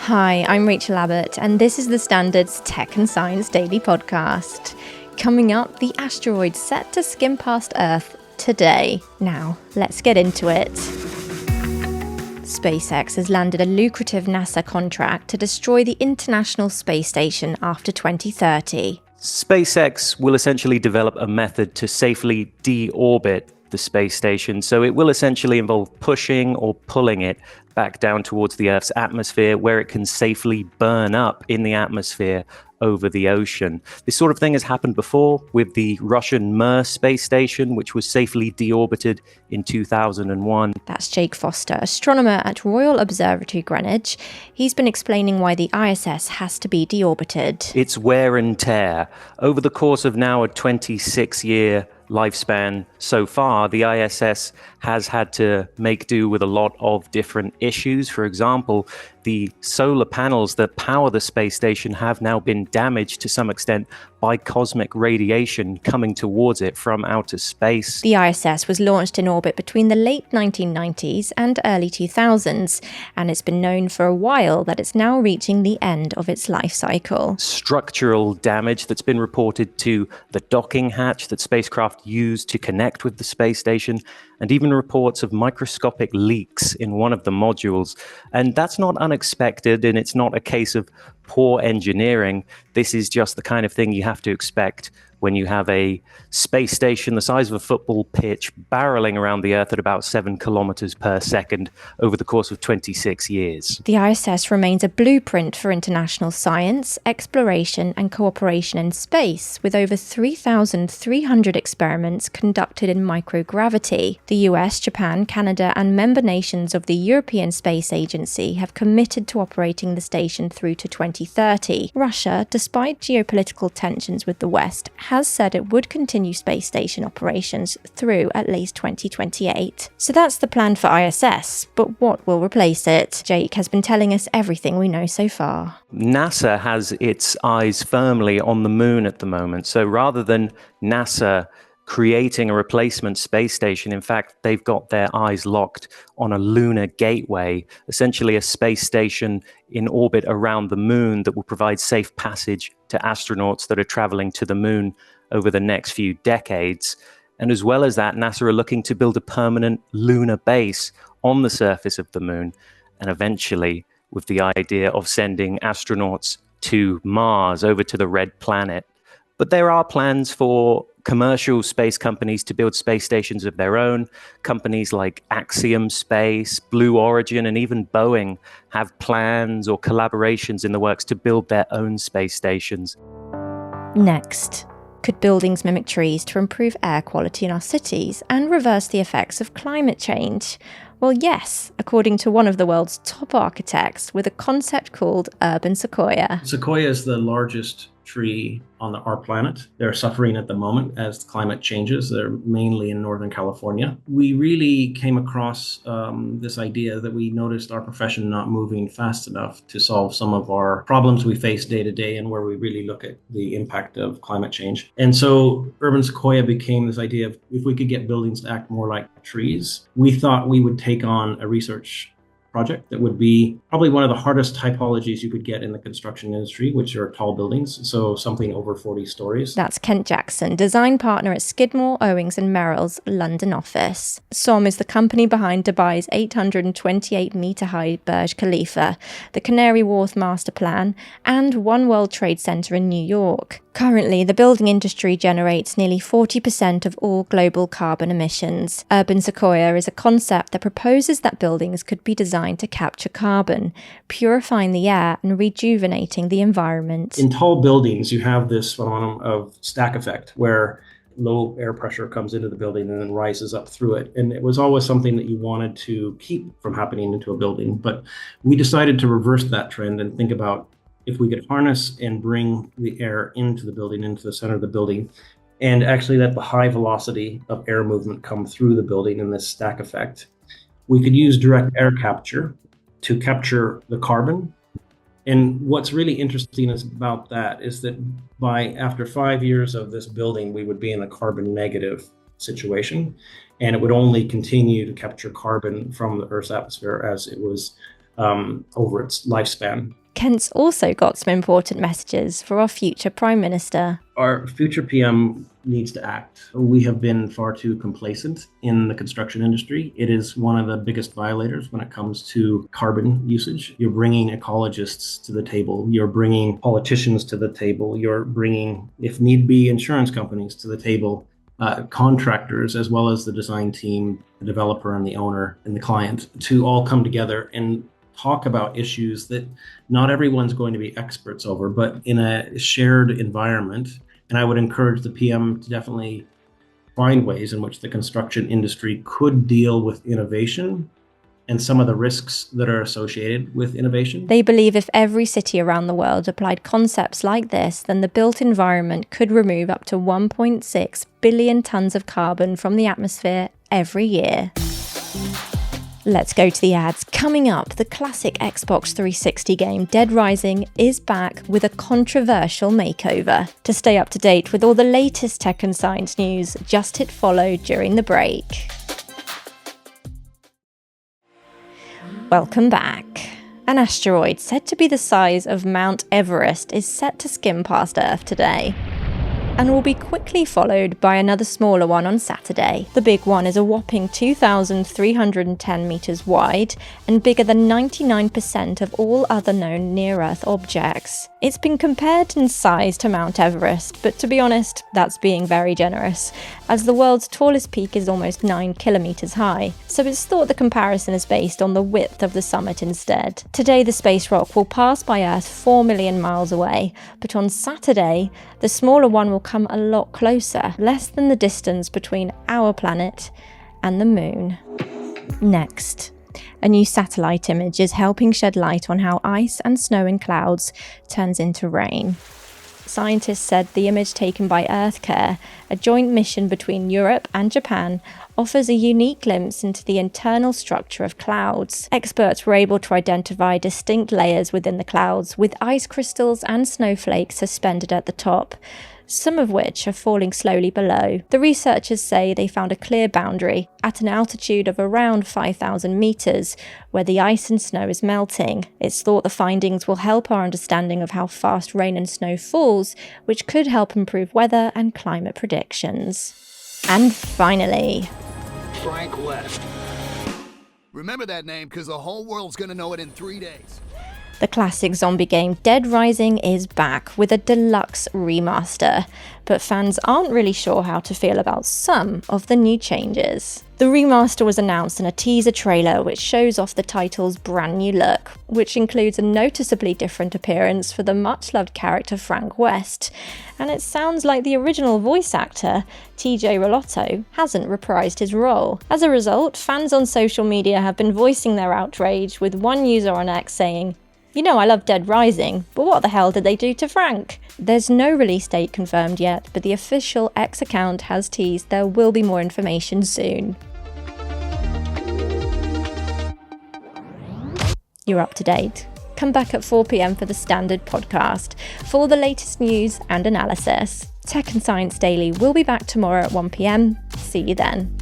Hi, I'm Rachel Abbott, and this is the Standard's Tech and Science Daily Podcast. Coming up, the asteroid set to skim past Earth today. Now, let's get into it. SpaceX has landed a lucrative NASA contract to destroy the International Space Station after 2030. SpaceX will essentially develop a method to safely deorbit the space station, so it will essentially involve pushing or pulling it back down towards the Earth's atmosphere, where it can safely burn up in the atmosphere over the ocean. This sort of thing has happened before with the Russian Mir space station, which was safely deorbited in 2001. That's Jake Foster, astronomer at Royal Observatory Greenwich. He's been explaining why the ISS has to be deorbited. It's wear and tear. Over the course of now a 26-year lifespan so far, the ISS has had to make do with a lot of different issues. For example, the solar panels that power the space station have now been damaged to some extent by cosmic radiation coming towards it from outer space. The ISS was launched in orbit between the late 1990s and early 2000s, and it's been known for a while that it's now reaching the end of its life cycle. Structural damage that's been reported to the docking hatch that spacecraft use to connect with the space station, and even reports of microscopic leaks in one of the modules. And that's not unexpected, and it's not a case of poor engineering. This is just the kind of thing you have to expect when you have a space station the size of a football pitch barreling around the Earth at about 7 kilometers per second over the course of 26 years. The ISS remains a blueprint for international science, exploration, and cooperation in space, with over 3,300 experiments conducted in microgravity. The US, Japan, Canada, and member nations of the European Space Agency have committed to operating the station through to 2030. Russia, despite geopolitical tensions with the West, has said it would continue space station operations through at least 2028. So that's the plan for ISS, but what will replace it? Jake has been telling us everything we know so far. NASA has its eyes firmly on the moon at the moment. So rather than NASA creating a replacement space station, in fact, they've got their eyes locked on a lunar gateway, essentially a space station in orbit around the moon that will provide safe passage to astronauts that are traveling to the moon over the next few decades. And as well as that, NASA are looking to build a permanent lunar base on the surface of the moon, and eventually with the idea of sending astronauts to Mars, over to the Red Planet. But there are plans for commercial space companies to build space stations of their own. Companies like Axiom Space, Blue Origin, and even Boeing have plans or collaborations in the works to build their own space stations. Next, could buildings mimic trees to improve air quality in our cities and reverse the effects of climate change? Well, yes, according to one of the world's top architects, with a concept called urban sequoia. Sequoia is the largest tree on our planet. They're suffering at the moment as climate changes. They're mainly in Northern California. We really came across this idea that we noticed our profession not moving fast enough to solve some of our problems we face day to day, and where we really look at the impact of climate change. And so urban sequoia became this idea of, if we could get buildings to act more like trees, we thought we would take on a research project that would be probably one of the hardest typologies you could get in the construction industry, which are tall buildings, so something over 40 stories. That's Kent Jackson, design partner at Skidmore Owings and Merrill's London office. SOM is the company behind Dubai's 828-metre-high Burj Khalifa, the Canary Wharf Master Plan, and One World Trade Center in New York. Currently, the building industry generates nearly 40% of all global carbon emissions. Urban sequoia is a concept that proposes that buildings could be designed to capture carbon, purifying the air and rejuvenating the environment. In tall buildings, you have this phenomenon of stack effect, where low air pressure comes into the building and then rises up through it. And it was always something that you wanted to keep from happening into a building. But we decided to reverse that trend and think about if we could harness and bring the air into the building, into the center of the building, and actually let the high velocity of air movement come through the building in this stack effect. We could use direct air capture to capture the carbon. And what's really interesting about that is that after 5 years of this building, we would be in a carbon negative situation, and it would only continue to capture carbon from the Earth's atmosphere as it was over its lifespan. Kent's also got some important messages for our future Prime Minister. Our future PM needs to act. We have been far too complacent in the construction industry. It is one of the biggest violators when it comes to carbon usage. You're bringing ecologists to the table. You're bringing politicians to the table. You're bringing, if need be, insurance companies to the table, contractors, as well as the design team, the developer and the owner and the client, to all come together and talk about issues that not everyone's going to be experts over, but in a shared environment. And I would encourage the PM to definitely find ways in which the construction industry could deal with innovation and some of the risks that are associated with innovation. They believe if every city around the world applied concepts like this, then the built environment could remove up to 1.6 billion tons of carbon from the atmosphere every year. Let's go to the ads. Coming up, the classic Xbox 360 game Dead Rising is back with a controversial makeover. To stay up to date with all the latest tech and science news, just hit follow during the break. Welcome back. An asteroid said to be the size of Mount Everest is set to skim past Earth today, and will be quickly followed by another smaller one on Saturday. The big one is a whopping 2,310 meters wide and bigger than 99% of all other known near-Earth objects. It's been compared in size to Mount Everest, but to be honest, that's being very generous, as the world's tallest peak is almost 9 kilometers high, so it's thought the comparison is based on the width of the summit instead. Today the space rock will pass by Earth 4 million miles away, but on Saturday, the smaller one will come a lot closer, less than the distance between our planet and the moon. Next, a new satellite image is helping shed light on how ice and snow in clouds turns into rain. Scientists said the image taken by EarthCare, a joint mission between Europe and Japan, offers a unique glimpse into the internal structure of clouds. Experts were able to identify distinct layers within the clouds, with ice crystals and snowflakes suspended at the top, some of which are falling slowly below. The researchers say they found a clear boundary at an altitude of around 5,000 meters, where the ice and snow is melting. It's thought the findings will help our understanding of how fast rain and snow falls, which could help improve weather and climate predictions. And finally, Frank West. Remember that name, because the whole world's gonna know it in 3 days. the classic zombie game Dead Rising is back with a deluxe remaster, but fans aren't really sure how to feel about some of the new changes. The remaster was announced in a teaser trailer which shows off the title's brand new look, which includes a noticeably different appearance for the much-loved character Frank West, and it sounds like the original voice actor, TJ Rolotto, hasn't reprised his role. As a result, fans on social media have been voicing their outrage, with one user on X saying, "You know I love Dead Rising, but what the hell did they do to Frank?" There's no release date confirmed yet, but the official X account has teased there will be more information soon. You're up to date. Come back at 4 PM for the standard podcast for all the latest news and analysis. Tech and Science Daily will be back tomorrow at 1 PM. See you then.